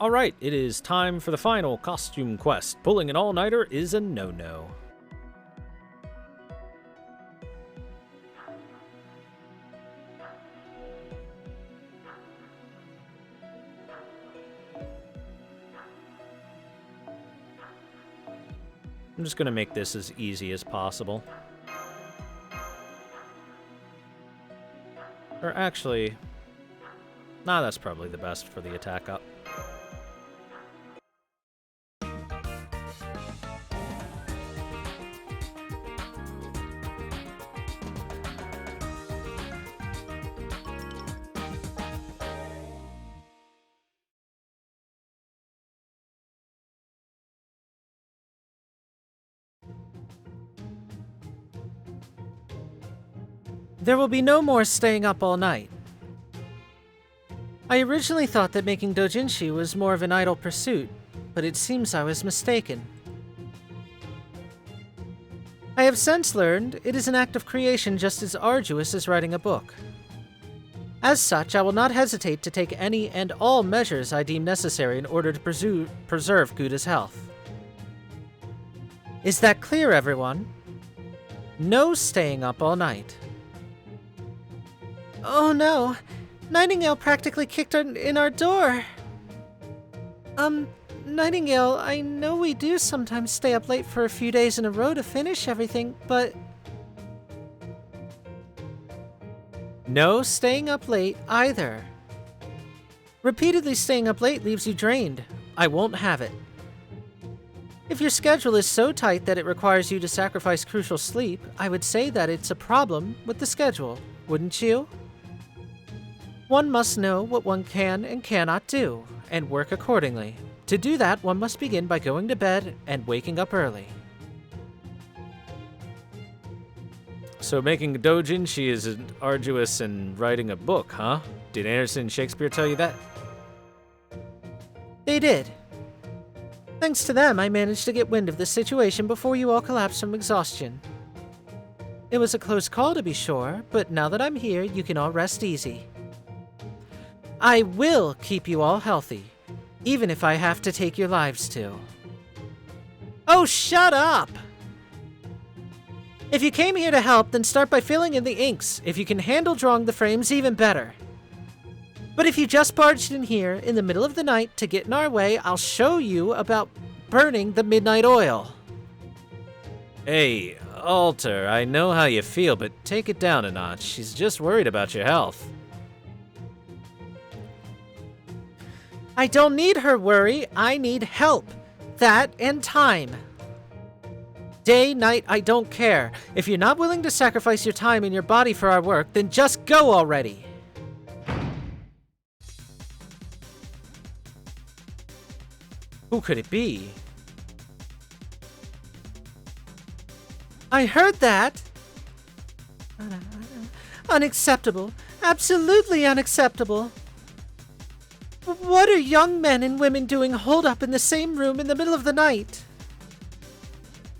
Alright, it is time for the final costume quest. Pulling an all-nighter is a no-no. I'm just gonna make this as easy as possible. Or actually, nah, that's probably the best for the attack up. There will be no more staying up all night. I originally thought that making doujinshi was more of an idle pursuit, but it seems I was mistaken. I have since learned it is an act of creation just as arduous as writing a book. As such, I will not hesitate to take any and all measures I deem necessary in order to preserve Guda's health. Is that clear, everyone? No staying up all night. Oh no, Nightingale practically kicked in our door. Nightingale, I know we do sometimes stay up late for a few days in a row to finish everything, but... No staying up late either. Repeatedly staying up late leaves you drained. I won't have it. If your schedule is so tight that it requires you to sacrifice crucial sleep, I would say that it's a problem with the schedule, wouldn't you? One must know what one can and cannot do, and work accordingly. To do that, one must begin by going to bed and waking up early. So making doujinshi is as arduous as writing a book, huh? Did Anderson and Shakespeare tell you that? They did. Thanks to them, I managed to get wind of the situation before you all collapsed from exhaustion. It was a close call to be sure, but now that I'm here, you can all rest easy. I will keep you all healthy, even if I have to take your lives too. Oh, shut up! If you came here to help, then start by filling in the inks. If you can handle drawing the frames, even better. But if you just barged in here in the middle of the night to get in our way, I'll show you about burning the midnight oil. Hey, Alter, I know how you feel, but take it down a notch. She's just worried about your health. I don't need her worry, I need help. That and time. Day, night, I don't care. If you're not willing to sacrifice your time and your body for our work, then just go already. Who could it be? I heard that. Unacceptable. Absolutely unacceptable. What are young men and women doing holed up in the same room in the middle of the night?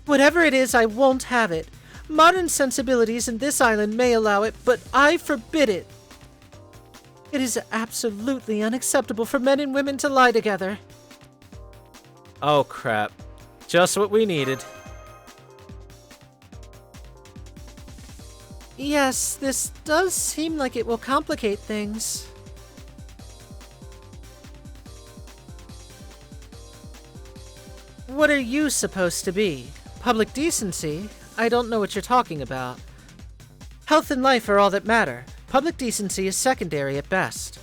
Whatever it is, I won't have it. Modern sensibilities in this island may allow it, but I forbid it. It is absolutely unacceptable for men and women to lie together. Oh crap. Just what we needed. Yes, this does seem like it will complicate things. What are you supposed to be? Public decency? I don't know what you're talking about. Health and life are all that matter. Public decency is secondary at best.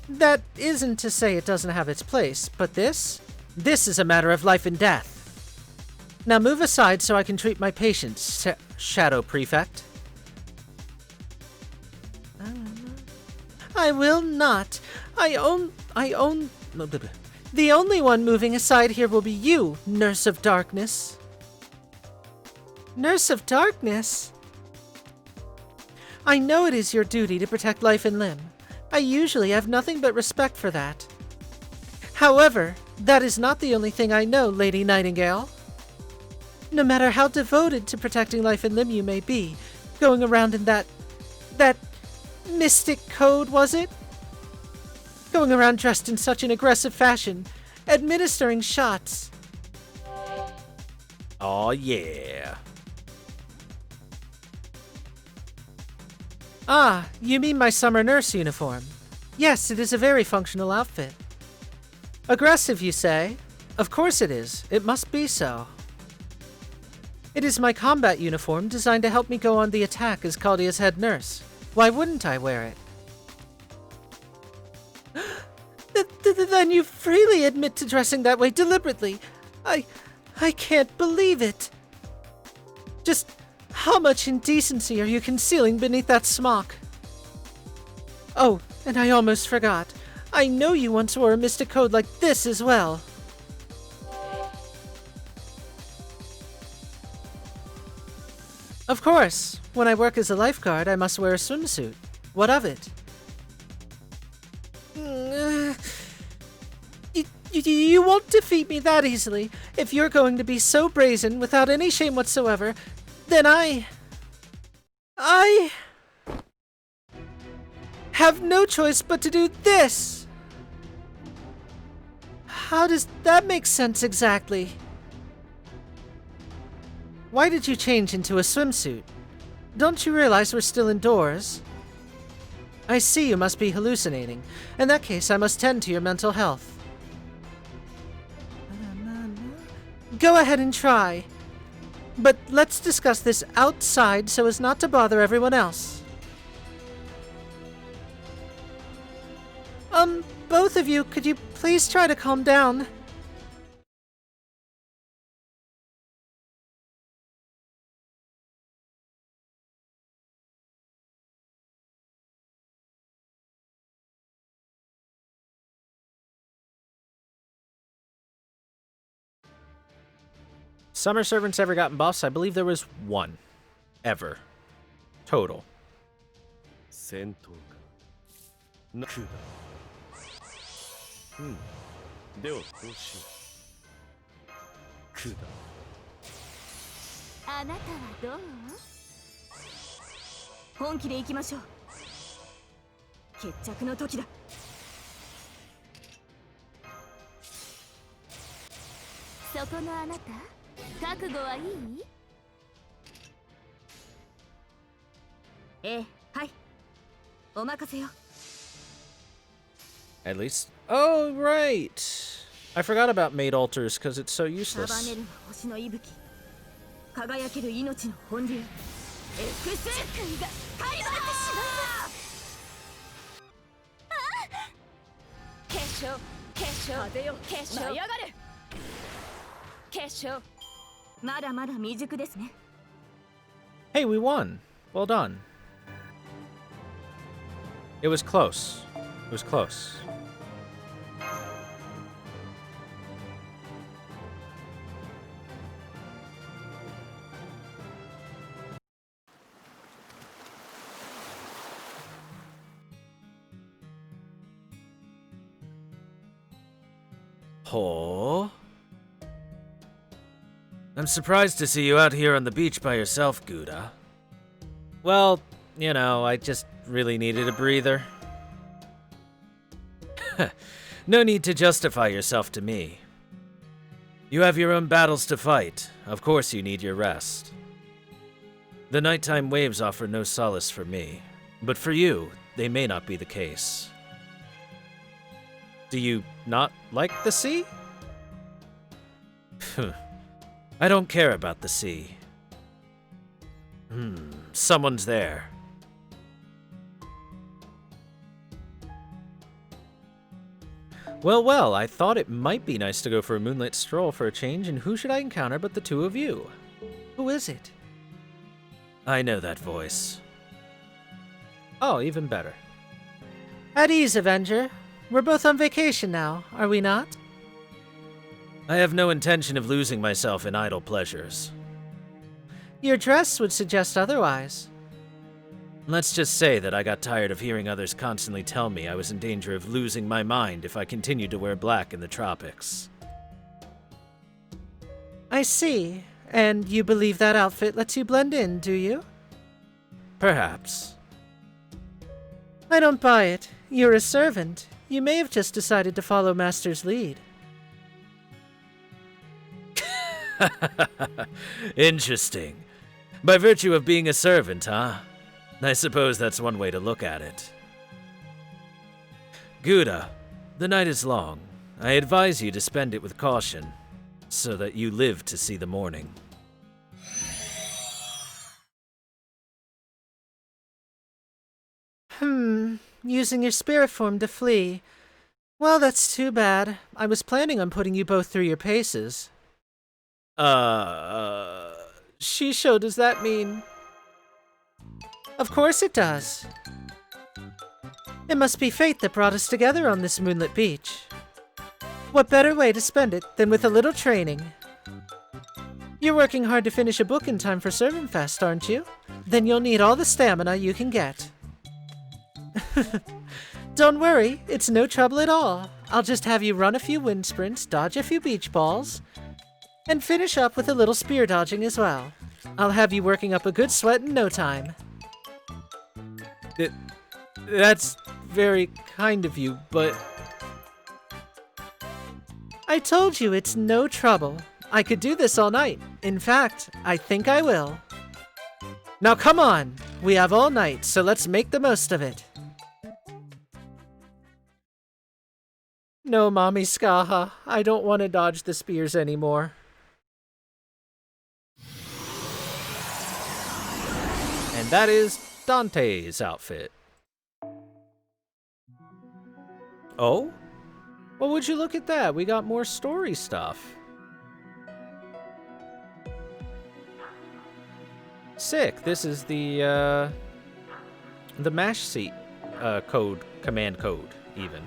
That isn't to say it doesn't have its place, but this is a matter of life and death. Now move aside so I can treat my patients, Shadow Prefect. I will not. The only one moving aside here will be you, Nurse of Darkness. Nurse of Darkness? I know it is your duty to protect life and limb. I usually have nothing but respect for that. However, that is not the only thing I know, Lady Nightingale. No matter how devoted to protecting life and limb you may be, going around in that mystic code, was it? Going around dressed in such an aggressive fashion, administering shots. Aw, yeah. Ah, you mean my summer nurse uniform. Yes, it is a very functional outfit. Aggressive, you say? Of course it is. It must be so. It is my combat uniform designed to help me go on the attack as Caldia's head nurse. Why wouldn't I wear it? Then you freely admit to dressing that way deliberately. I can't believe it. Just how much indecency are you concealing beneath that smock? Oh, and I almost forgot. I know you once wore a mystic code like this as well. Of course. When I work as a lifeguard, I must wear a swimsuit. What of it? You won't defeat me that easily. If you're going to be so brazen without any shame whatsoever, then I have no choice but to do this. How does that make sense exactly? Why did you change into a swimsuit? Don't you realize we're still indoors? I see you must be hallucinating. In that case, I must tend to your mental health. Go ahead and try. But let's discuss this outside so as not to bother everyone else. Both of you, could you please try to calm down? Summer servants ever gotten buffs? I believe there was one. Ever. Total. 戦闘かなくだではこうしようくだあなたはどう？本気で行きましょう。決着の時だ。そこのあなた、覚悟はいい？ええ、はい。お任せよ。 At least. Oh, right. I forgot about maid altars because it's so 束 useless. ねる星の息吹、輝ける命の本流、エクス君が開幕します。決勝、決勝、風よ、決勝、舞い上がれ。決勝、まだまだ未熟ですね。 Hey, we won. Well done. It was close. It was close. Oh. I'm surprised to see you out here on the beach by yourself, Gouda. Well, you know, I just really needed a breather. No need to justify yourself to me. You have your own battles to fight. Of course you need your rest. The nighttime waves offer no solace for me, but for you, they may not be the case. Do you not like the sea? I don't care about the sea. Someone's there. Well, well, I thought it might be nice to go for a moonlit stroll for a change, and who should I encounter but the two of you? Who is it? I know that voice. Oh, even better. At ease, Avenger. We're both on vacation now, are we not? I have no intention of losing myself in idle pleasures. Your dress would suggest otherwise. Let's just say that I got tired of hearing others constantly tell me I was in danger of losing my mind if I continued to wear black in the tropics. I see. And you believe that outfit lets you blend in, do you? Perhaps. I don't buy it. You're a servant. you may have just decided to follow Master's lead. Interesting. By virtue of being a servant, huh? I suppose that's one way to look at it. Gouda, the night is long. I advise you to spend it with caution, so that you live to see the morning. Using your spirit form to flee. Well, that's too bad. I was planning on putting you both through your paces. Shisho, does that mean... Of course it does. It must be fate that brought us together on this moonlit beach. What better way to spend it than with a little training? You're working hard to finish a book in time for ServaFes, aren't you? Then you'll need all the stamina you can get. Don't worry, it's no trouble at all. I'll just have you run a few wind sprints, dodge a few beach balls, and finish up with a little spear dodging as well. I'll have you working up a good sweat in no time. That's very kind of you, but... I told you it's no trouble. I could do this all night. In fact, I think I will. Now come on! We have all night, so let's make the most of it. No, Mommy Skaha. I don't want to dodge the spears anymore. And that is Dante's outfit. Oh? Well, would you look at that? We got more story stuff. Sick. This is the mash seat command code, even.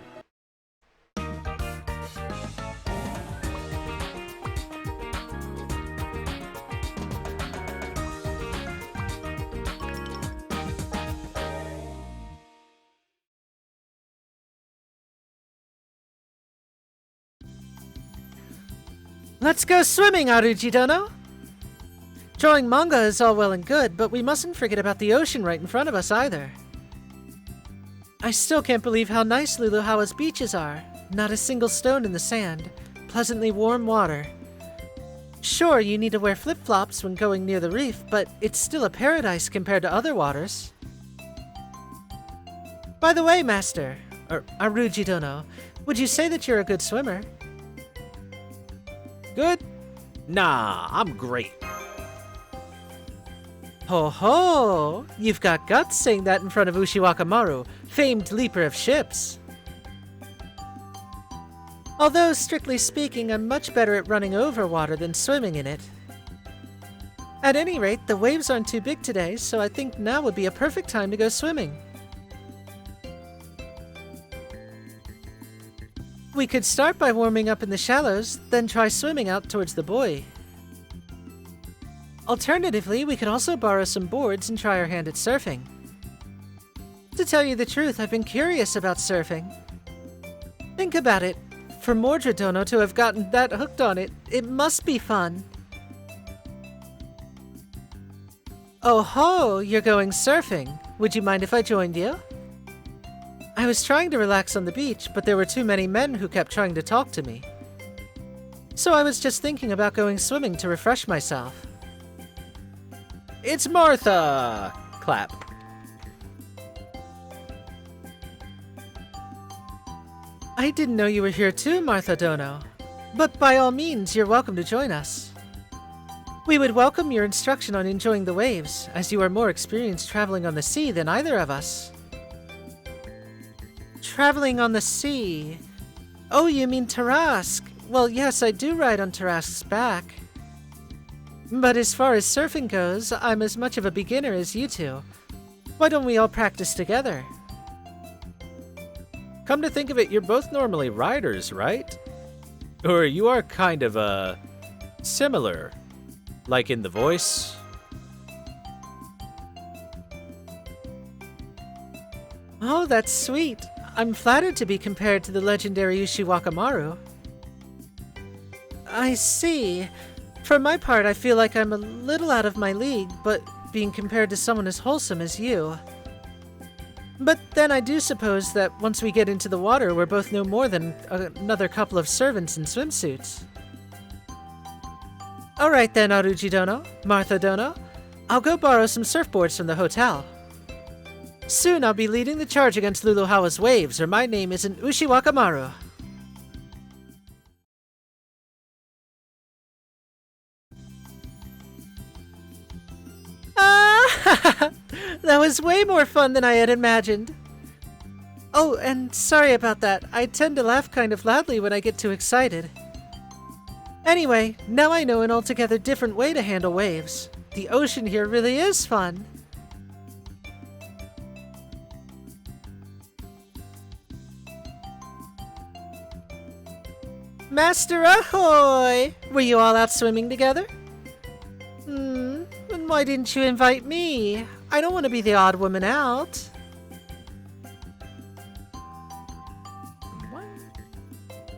Let's go swimming, Aruji-dono! Drawing manga is all well and good, but we mustn't forget about the ocean right in front of us either. I still can't believe how nice Luluhawa's beaches are. Not a single stone in the sand. Pleasantly warm water. Sure, you need to wear flip-flops when going near the reef, but it's still a paradise compared to other waters. By the way, Master, or Aruji-dono, would you say that you're a good swimmer? Good? Nah, I'm great. Ho ho! You've got guts saying that in front of Ushiwakamaru, famed leaper of ships. Although, strictly speaking, I'm much better at running over water than swimming in it. At any rate, the waves aren't too big today, so I think now would be a perfect time to go swimming. We could start by warming up in the shallows, then try swimming out towards the buoy. Alternatively, we could also borrow some boards and try our hand at surfing. To tell you the truth, I've been curious about surfing. Think about it. For Mordred-dono to have gotten that hooked on it, it must be fun. Oh ho, you're going surfing. Would you mind if I joined you? I was trying to relax on the beach, but there were too many men who kept trying to talk to me. So I was just thinking about going swimming to refresh myself. It's Martha! Clap. I didn't know you were here too, Martha-dono. But by all means, you're welcome to join us. We would welcome your instruction on enjoying the waves, as you are more experienced traveling on the sea than either of us. Traveling on the sea? Oh, you mean Tarask? Well, yes, I do ride on Tarask's back. But as far as surfing goes, I'm as much of a beginner as you two. Why don't we all practice together? Come to think of it, you're both normally riders, right? Or you are kind of, similar. Like in the voice? Oh, that's sweet. I'm flattered to be compared to the legendary Ushiwakamaru. I see. For my part, I feel like I'm a little out of my league, but being compared to someone as wholesome as you. But then I do suppose that once we get into the water, we're both no more than another couple of servants in swimsuits. Alright then, Aruji Dono, Martha Dono. I'll go borrow some surfboards from the hotel. Soon I'll be leading the charge against Luluhawa's waves, or my name isn't Ushiwakamaru. That was way more fun than I had imagined. Oh, and sorry about that. I tend to laugh kind of loudly when I get too excited. Anyway, now I know an altogether different way to handle waves. The ocean here really is fun. Master ahoy! Were you all out swimming together? And why didn't you invite me? I don't want to be the odd woman out.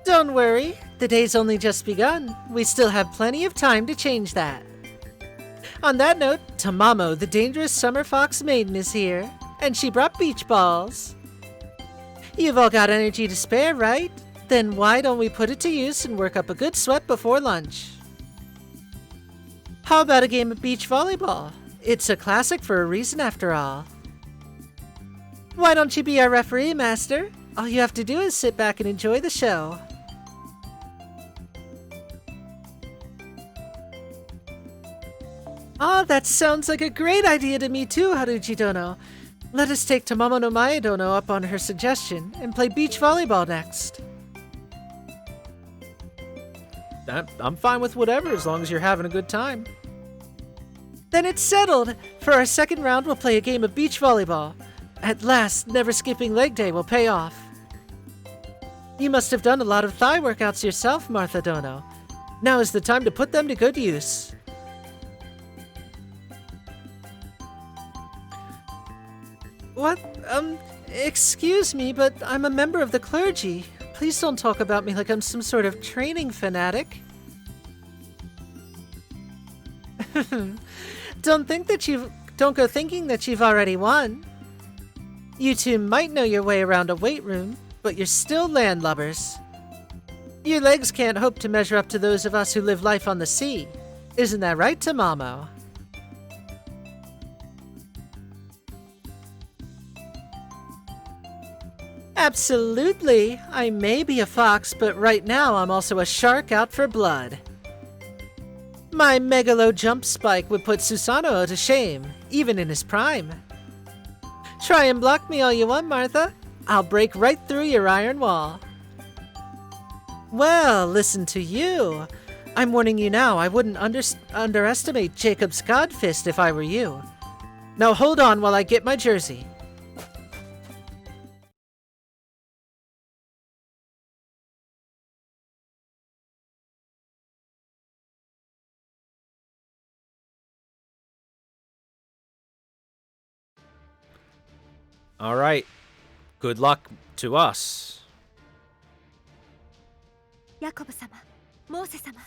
Don't worry, the day's only just begun. We still have plenty of time to change that. On that note, Tamamo, the dangerous summer fox maiden, is here, and she brought beach balls. You've all got energy to spare, right? Then why don't we put it to use and work up a good sweat before lunch? How about a game of beach volleyball? It's a classic for a reason after all. Why don't you be our referee, Master? All you have to do is sit back and enjoy the show. Ah, that sounds like a great idea to me too, Haruji Dono. Let us take Tamamo no Mae Dono up on her suggestion and play beach volleyball next. I'm fine with whatever, as long as you're having a good time. Then it's settled! For our second round, we'll play a game of beach volleyball. At last, never skipping leg day will pay off. You must have done a lot of thigh workouts yourself, Martha Dono. Now is the time to put them to good use. What? Excuse me, but I'm a member of the clergy. Please don't talk about me like I'm some sort of training fanatic. Don't go thinking that you've already won. You two might know your way around a weight room, but you're still landlubbers. Your legs can't hope to measure up to those of us who live life on the sea. Isn't that right, Tamamo? Absolutely. I may be a fox, but right now I'm also a shark out for blood. My megalo jump spike would put Susanoo to shame, even in his prime. Try and block me all you want, Martha. I'll break right through your iron wall. Well, listen to you. I'm warning you now, I wouldn't underestimate Jacob's Godfist if I were you. Now hold on while I get my jersey. All right. Good luck to us. ヤコブ様、モーセ様、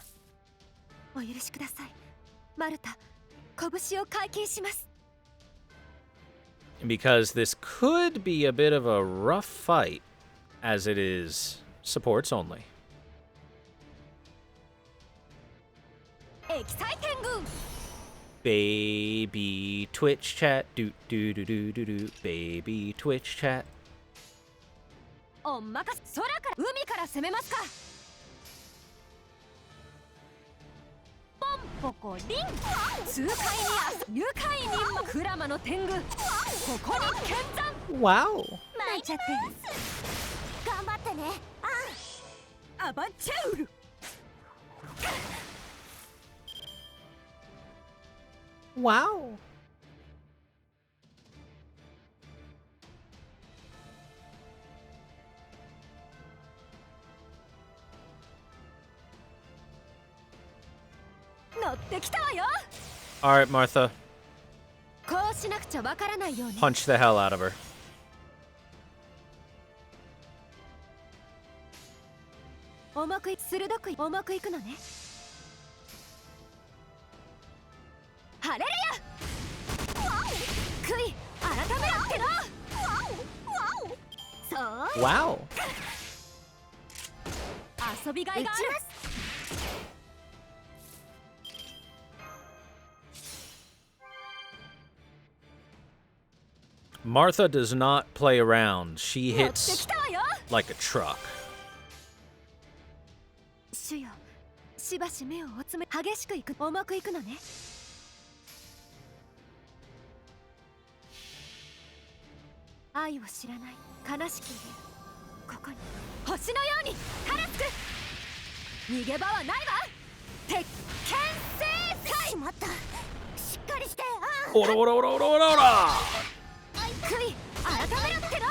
お許しください。マルタ、拳を解禁します。 Because this could be a bit of a rough fight, as it is supports only. エキサイティング。 Baby Twitch chat, do do do do do do. Baby Twitch chat. おまかせ、空から海から攻めますか。ポンポコリン。痛快に愉快にクラマの天狗。ここに剣山。Wow. 巻いちゃって。頑張ってね。アバンチャウル。 Wow. All right, Martha. こうしなくちゃわからないように。 Punch the hell out of her. 重くいくのね。 ハレルヤ！悔い改めろっての！ Wow. 遊びがいがある。 Martha does not play around. She 持って hits きたわよ。 like a truck. 主よ、しばし目をおつめ、激しくいく、重くいくのね。愛を知らない悲しき家、ここに星のように晴れつく。逃げ場はないわ。鉄拳制裁。しまった。しっかりして。オラオラオラオラオラオラ。悔い改めろっての。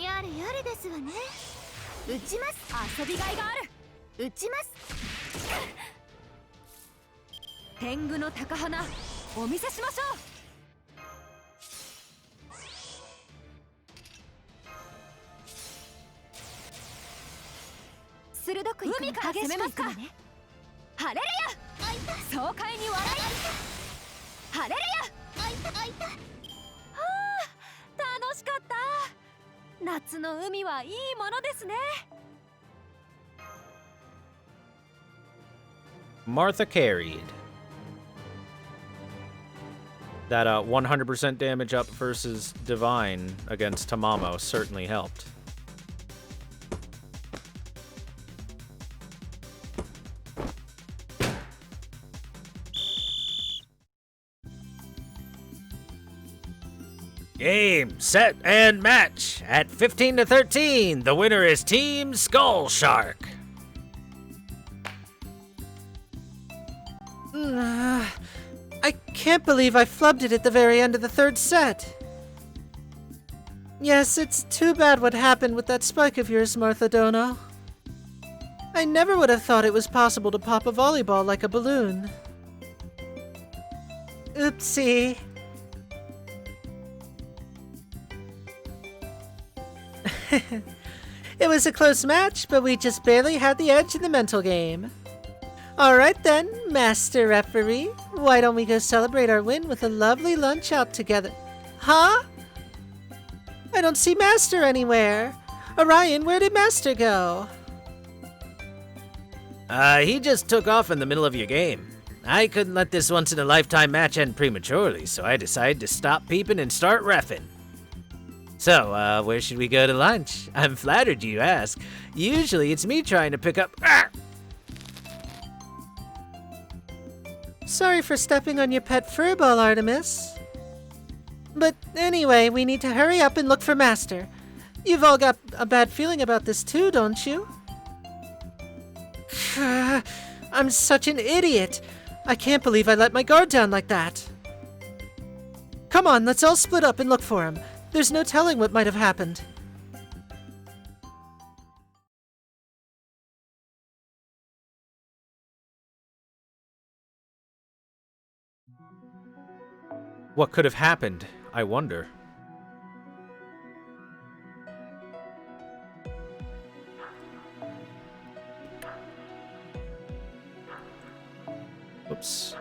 やれやれですわね。撃ちます。遊びがいがある。撃ちます。天狗の高花お見せしましょう。鋭く海から攻めますか。ハレルヤ。爽快に笑い。ハレルヤ。はあ、楽しかった。夏の海はいいものですね。 Martha carried. That 100% damage up versus Divine against Tamamo certainly helped. Game, set, and match. At 15-13, the winner is Team Skull Shark. I can't believe I flubbed it at the very end of the third set. Yes, it's too bad what happened with that spike of yours, Martha Dono. I never would have thought it was possible to pop a volleyball like a balloon. Oopsie. It was a close match, but we just barely had the edge in the mental game. Alright then, Master Referee, why don't we go celebrate our win with a lovely lunch out together? Huh? I don't see Master anywhere. Orion, where did Master go? He just took off in the middle of your game. I couldn't let this once-in-a-lifetime match end prematurely, so I decided to stop peeping and start reffing. So, where should we go to lunch? I'm flattered you ask. Usually it's me trying to pick up... Sorry for stepping on your pet furball, Artemis. But anyway, we need to hurry up and look for Master. You've all got a bad feeling about this too, don't you? I'm such an idiot. I can't believe I let my guard down like that. Come on, let's all split up and look for him. There's no telling what might have happened. What could have happened, I wonder. Oops.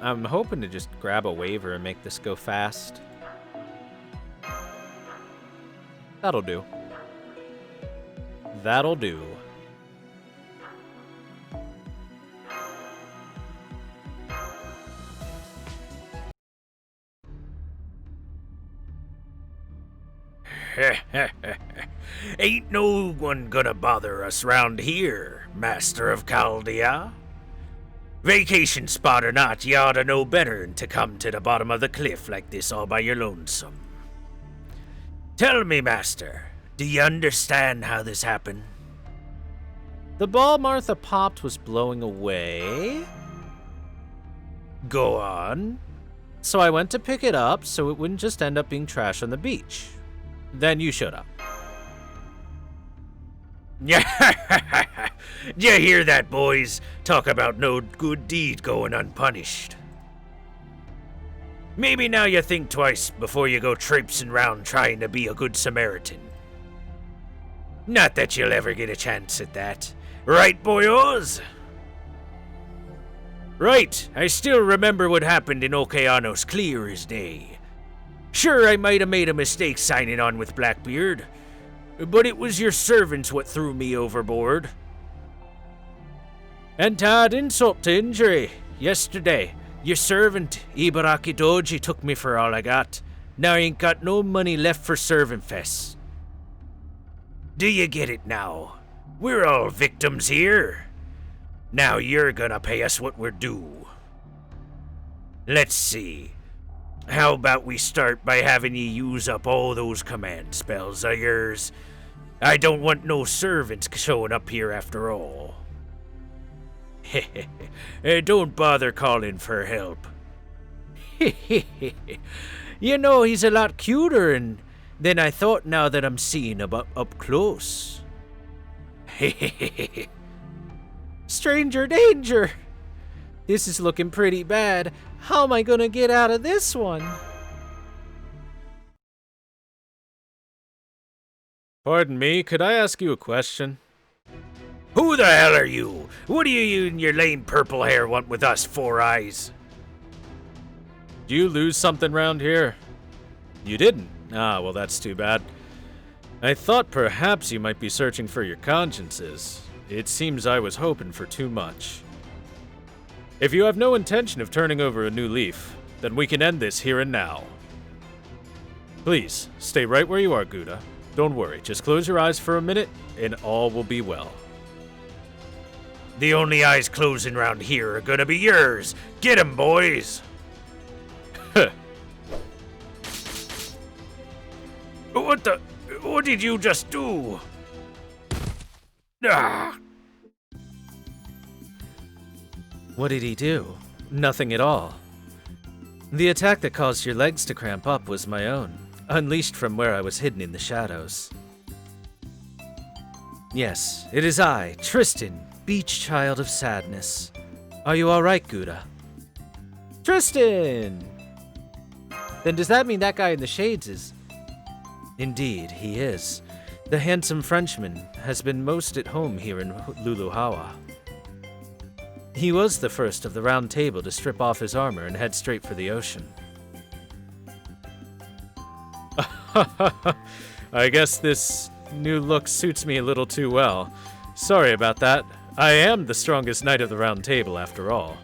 I'm hoping to just grab a waiver and make this go fast. That'll do. That'll do. Ain't no one gonna bother us round here, Master of Chaldea. Vacation spot or not, you ought to know better than to come to the bottom of the cliff like this all by your lonesome. Tell me, Master, do you understand how this happened? The ball Martha popped was blowing away. Go on. So I went to pick it up so it wouldn't just end up being trash on the beach. Then you showed up. You hear that, boys? Talk about no good deed going unpunished. Maybe now you think twice before you go traipsing round trying to be a good Samaritan. Not that you'll ever get a chance at that. Right, boyos? Right, I still remember what happened in Okeanos clear as day. Sure, I might have made a mistake signing on with Blackbeard, but it was your servants what threw me overboard. And to add insult to injury, yesterday, your servant, Ibaraki Doji, took me for all I got. Now I ain't got no money left for ServaFes. Do you get it now? We're all victims here. Now you're gonna pay us what we're due. Let's see. How about we start by having you use up all those command spells of yours? I don't want no servants showing up here after all. Don't bother calling for help. You know, he's a lot cuter than I thought now that I'm seeing him up close. Stranger danger! This is looking pretty bad. How am I gonna get out of this one? Pardon me, could I ask you a question? Who the hell are you? What do you and your lame purple hair want with us, Four Eyes? Did you lose something round here? You didn't? Ah, well that's too bad. I thought perhaps you might be searching for your consciences. It seems I was hoping for too much. If you have no intention of turning over a new leaf, then we can end this here and now. Please, stay right where you are, Gouda. Don't worry, just close your eyes for a minute, and all will be well. The only eyes closing round here are gonna be yours. Get 'em, boys! What did you just do? Ah! What did he do? Nothing at all. The attack that caused your legs to cramp up was my own, unleashed from where I was hidden in the shadows. Yes, it is I, Tristan, beach child of sadness. Are you alright, Gouda? Tristan! Then does that mean that guy in the shades is... Indeed, he is. The handsome Frenchman has been most at home here in Luluhawa. He was the first of the round table to strip off his armor and head straight for the ocean. I guess this new look suits me a little too well. Sorry about that. I am the strongest knight of the round table after all.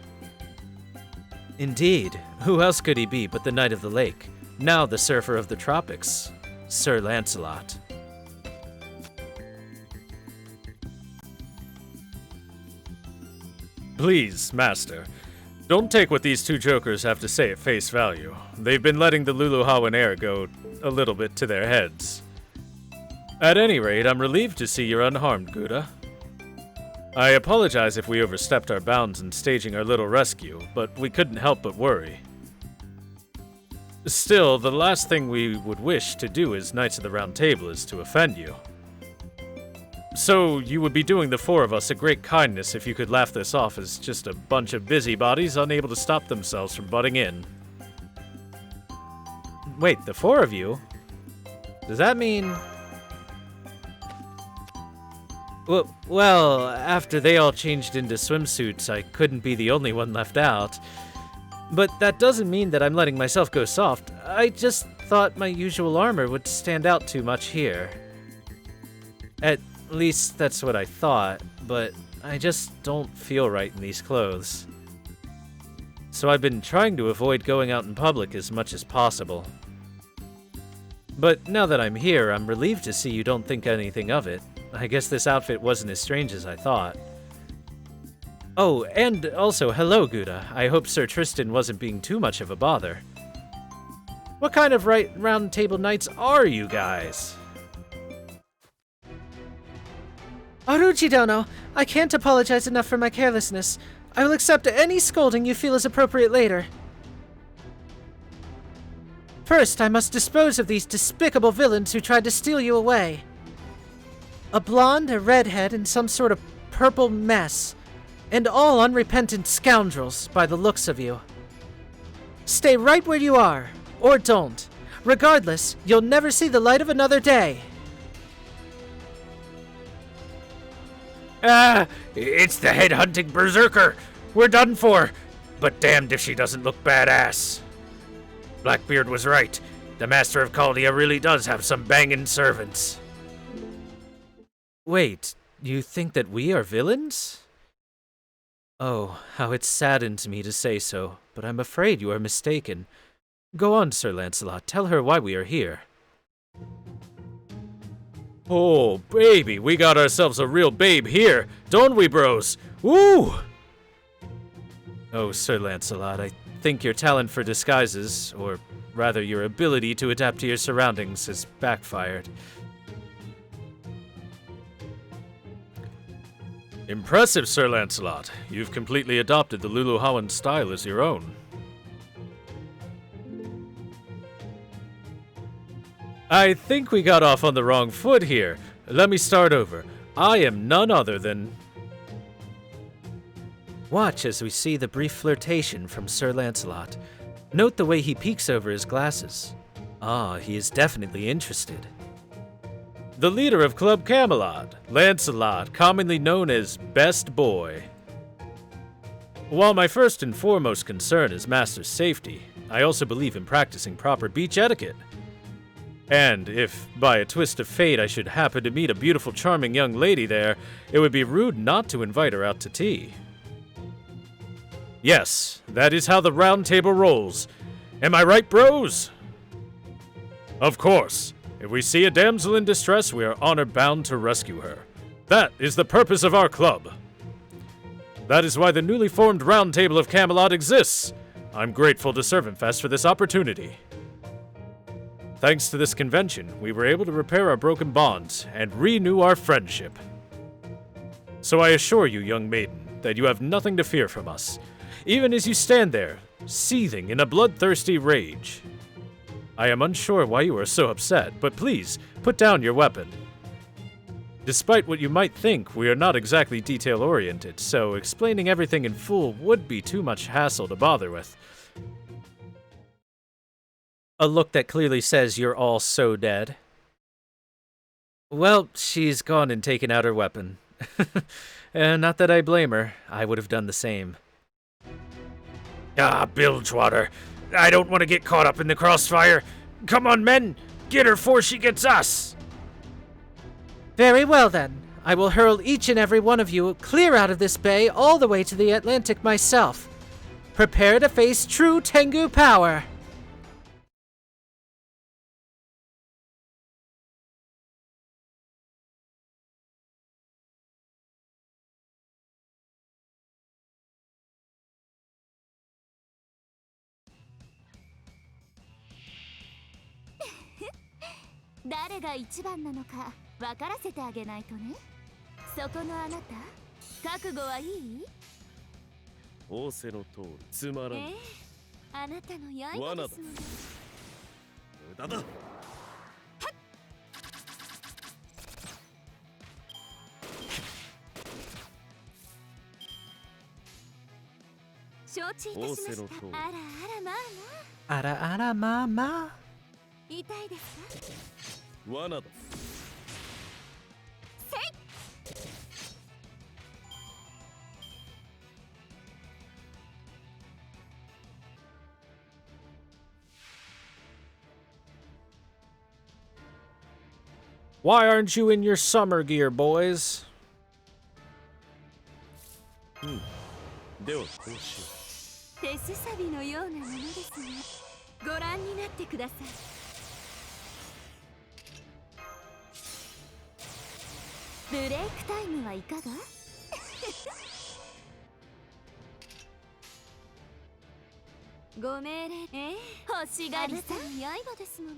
Indeed, who else could he be but the Knight of the Lake, now the Surfer of the Tropics, Sir Lancelot. Please, Master, don't take what these two jokers have to say at face value. They've been letting the Luluhawan air go a little bit to their heads. At any rate, I'm relieved to see you're unharmed, Gouda. I apologize if we overstepped our bounds in staging our little rescue, but we couldn't help but worry. Still, the last thing we would wish to do as Knights of the Round Table is to offend you. So, you would be doing the four of us a great kindness if you could laugh this off as just a bunch of busybodies unable to stop themselves from butting in. Wait, the four of you? Does that mean... Well, after they all changed into swimsuits, I couldn't be the only one left out. But that doesn't mean that I'm letting myself go soft. I just thought my usual armor would stand out too much here. At least that's what I thought, but I just don't feel right in these clothes. So I've been trying to avoid going out in public as much as possible. But now that I'm here, I'm relieved to see you don't think anything of it. I guess this outfit wasn't as strange as I thought. Oh, and also, hello, Gouda. I hope Sir Tristan wasn't being too much of a bother. What kind of round table knights are you guys? Aruchi Dono, I can't apologize enough for my carelessness. I will accept any scolding you feel is appropriate later. First, I must dispose of these despicable villains who tried to steal you away. A blonde, a redhead, and some sort of purple mess. And all unrepentant scoundrels, by the looks of you. Stay right where you are, or don't. Regardless, you'll never see the light of another day. Ah, it's the head-hunting berserker. We're done for. But damned if she doesn't look badass. Blackbeard was right. The Master of Chaldea really does have some bangin' servants. Wait, you think that we are villains? Oh, how it saddens me to say so, but I'm afraid you are mistaken. Go on, Sir Lancelot, tell her why we are here. Oh, baby, we got ourselves a real babe here, don't we, bros? Woo! Oh, Sir Lancelot, I think your talent for disguises, or rather your ability to adapt to your surroundings, has backfired. Impressive, Sir Lancelot. You've completely adopted the Luluhawan style as your own. I think we got off on the wrong foot here. Let me start over. I am none other than... Watch as we see the brief flirtation from Sir Lancelot. Note the way he peeks over his glasses. Ah, he is definitely interested. The leader of Club Camelot, Lancelot, commonly known as Best Boy. While my first and foremost concern is master's safety, I also believe in practicing proper beach etiquette. And if, by a twist of fate, I should happen to meet a beautiful, charming young lady there, it would be rude not to invite her out to tea. Yes, that is how the round table rolls. Am I right, bros? Of course. If we see a damsel in distress, we are honor-bound to rescue her. That is the purpose of our club. That is why the newly formed Round Table of Camelot exists. I'm grateful to ServaFes for this opportunity. Thanks to this convention, we were able to repair our broken bonds and renew our friendship. So I assure you, young maiden, that you have nothing to fear from us, even as you stand there, seething in a bloodthirsty rage. I am unsure why you are so upset, but please, put down your weapon. Despite what you might think, we are not exactly detail-oriented, so explaining everything in full would be too much hassle to bother with. A look that clearly says you're all so dead. Well, she's gone and taken out her weapon. Not that I blame her, I would have done the same. Ah, Bilgewater. I don't want to get caught up in the crossfire. Come on, men. Get her before she gets us. Very well then. I will hurl each and every one of you clear out of this bay all the way to the Atlantic myself. Prepare to face true Tengu power.誰が一番なのか分からせてあげないとね。そこのあなた、覚悟はいい？仰せの通りつまらん。あなたの刃ですので。無駄だ。承知いたしました。あらあらまあまあ。あらあらまあまあ。痛いですか？罠だ。せい。Why aren't you in your summer gear, boys? ではこうしよう。手すさびのようなものですね。ご覧になってください。ブレイクタイムはいかが？ご命令。欲しがりさん刃ですもの。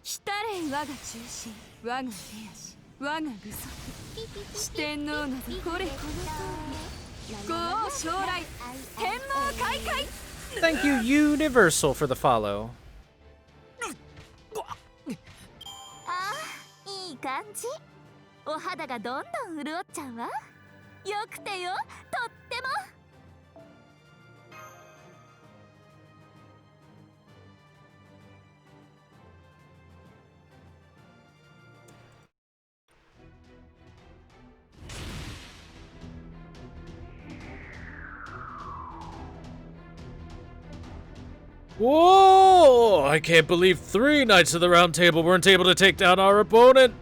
来たれ我が中心、我が手足、我が具足。四天王などこれこの通り。ご王将来、天網開会。Thank you, Universal, for the follow. いい感じ。お肌がどんどん潤っちゃうわ。よくてよ、とっても。Whoa! I can't believe 3 Knights of the Round Table weren't able to take down our opponent.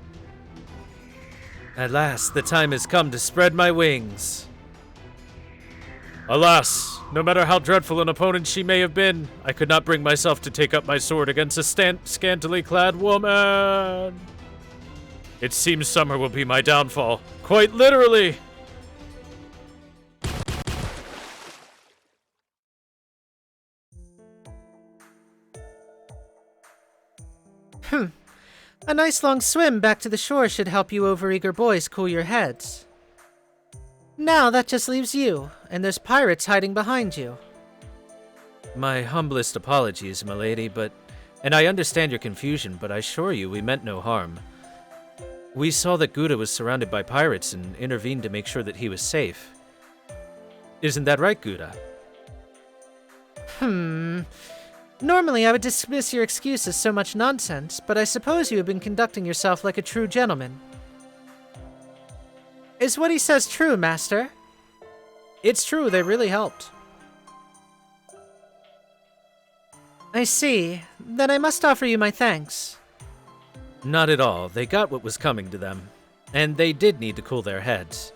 At last, the time has come to spread my wings. Alas, no matter how dreadful an opponent she may have been, I could not bring myself to take up my sword against a scantily clad woman. It seems summer will be my downfall, quite literally. A nice long swim back to the shore should help you overeager boys cool your heads. Now that just leaves you, and there's pirates hiding behind you. My humblest apologies, milady, and I understand your confusion, but I assure you we meant no harm. We saw that Gouda was surrounded by pirates and intervened to make sure that he was safe. Isn't that right, Gouda? Normally I would dismiss your excuse as so much nonsense, but I suppose you have been conducting yourself like a true gentleman. Is what he says true, Master? It's true, they really helped. I see. Then I must offer you my thanks. Not at all. They got what was coming to them, and they did need to cool their heads.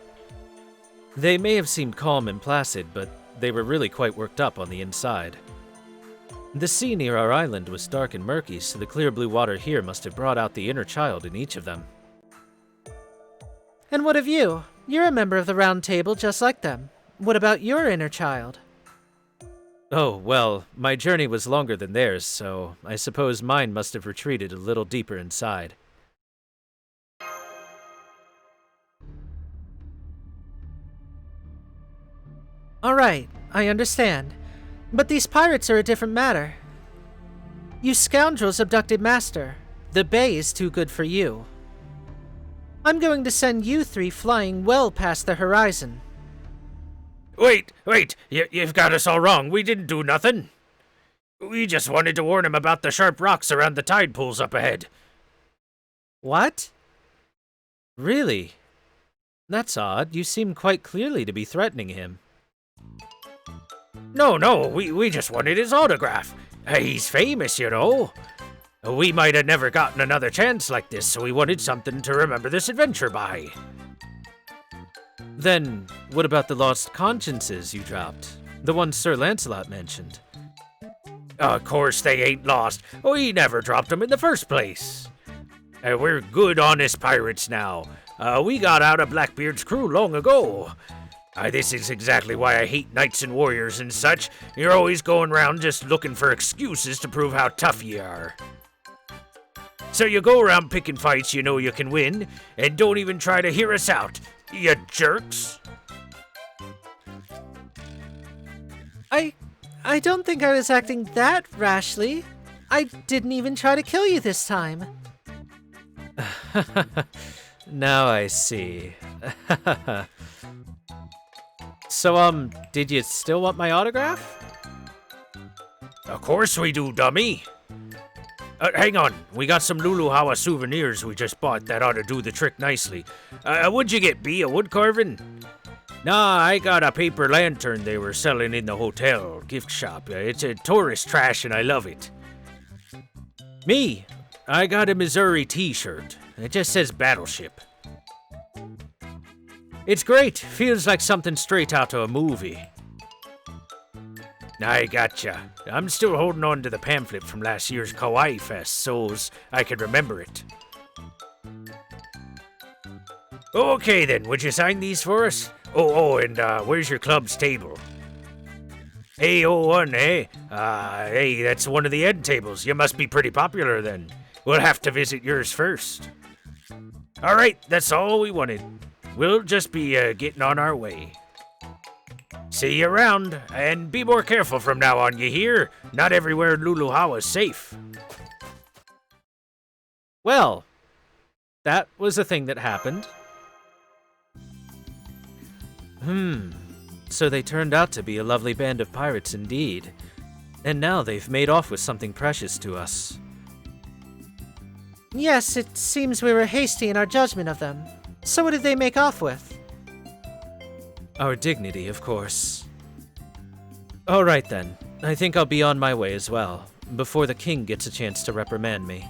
They may have seemed calm and placid, but they were really quite worked up on the inside. The sea near our island was dark and murky, so the clear blue water here must have brought out the inner child in each of them. And what of you? You're a member of the Round Table just like them. What about your inner child? Oh, well, my journey was longer than theirs, so I suppose mine must have retreated a little deeper inside. All right, I understand. But these pirates are a different matter. You scoundrels abducted Master. The bay is too good for you. I'm going to send you 3 flying well past the horizon. Wait, you've got us all wrong. We didn't do nothing. We just wanted to warn him about the sharp rocks around the tide pools up ahead. What? Really? That's odd. You seem quite clearly to be threatening him. No, we just wanted his autograph. He's famous, you know. We might have never gotten another chance like this, so we wanted something to remember this adventure by. Then, what about the lost consciences you dropped? The ones Sir Lancelot mentioned. Of course they ain't lost. We never dropped them in the first place. We're good, honest pirates now. We got out of Blackbeard's crew long ago. This is exactly why I hate knights and warriors and such. You're always going around just looking for excuses to prove how tough you are. So you go around picking fights you know you can win, and don't even try to hear us out, you jerks. I don't think I was acting that rashly. I didn't even try to kill you this time. Now I see. So, did you still want my autograph? Of course we do, dummy. Hang on, we got some Luluhawa souvenirs we just bought that ought to do the trick nicely. What'd you get, B? A wood carving? Nah, I got a paper lantern they were selling in the hotel gift shop. It's a tourist trash and I love it. Me, I got a Missouri t-shirt. It just says Battleship. It's great. Feels like something straight out of a movie. I gotcha. I'm still holding on to the pamphlet from last year's Kawaii Fest, so's I could remember it. Okay then, would you sign these for us? And where's your club's table? FGO NA? Hey, that's one of the end tables. You must be pretty popular then. We'll have to visit yours first. Alright, that's all we wanted. We'll just be getting on our way. See you around, and be more careful from now on, you hear? Not everywhere in Luluhawa's safe. Well, that was a thing that happened. So they turned out to be a lovely band of pirates indeed. And now they've made off with something precious to us. Yes, it seems we were hasty in our judgment of them. So what did they make off with? Our dignity, of course. All right then. I think I'll be on my way as well, before the king gets a chance to reprimand me.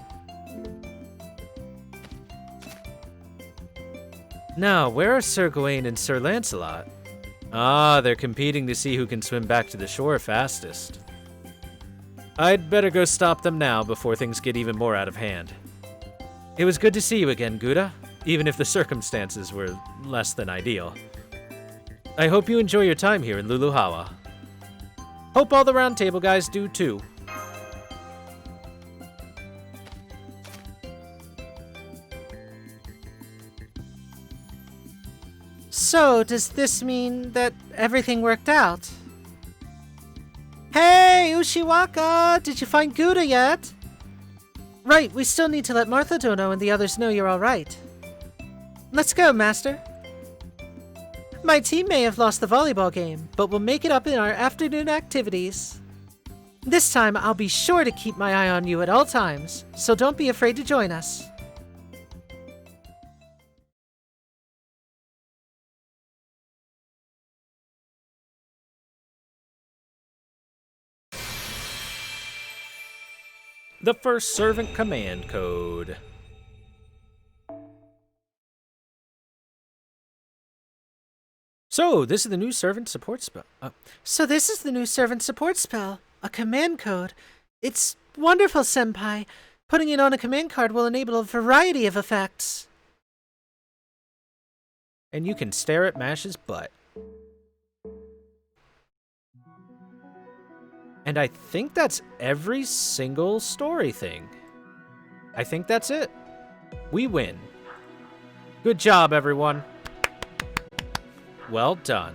Now, where are Sir Gawain and Sir Lancelot? Ah, they're competing to see who can swim back to the shore fastest. I'd better go stop them now before things get even more out of hand. It was good to see you again, Gouda, even if the circumstances were less than ideal. I hope you enjoy your time here in Luluhawa. Hope all the Round Table guys do too. So, does this mean that everything worked out? Hey, Ushiwaka! Did you find Gouda yet? Right, we still need to let Martha Dono and the others know you're alright. Let's go, Master. My team may have lost the volleyball game, but we'll make it up in our afternoon activities. This time, I'll be sure to keep my eye on you at all times, so don't be afraid to join us. The first servant command code. So, this is the new servant support spell. So this is the new servant support spell, a command code. It's wonderful, Senpai. Putting it on a command card will enable a variety of effects. And you can stare at Mash's butt. And I think that's every single story thing. I think that's it. We win. Good job, everyone. Well done.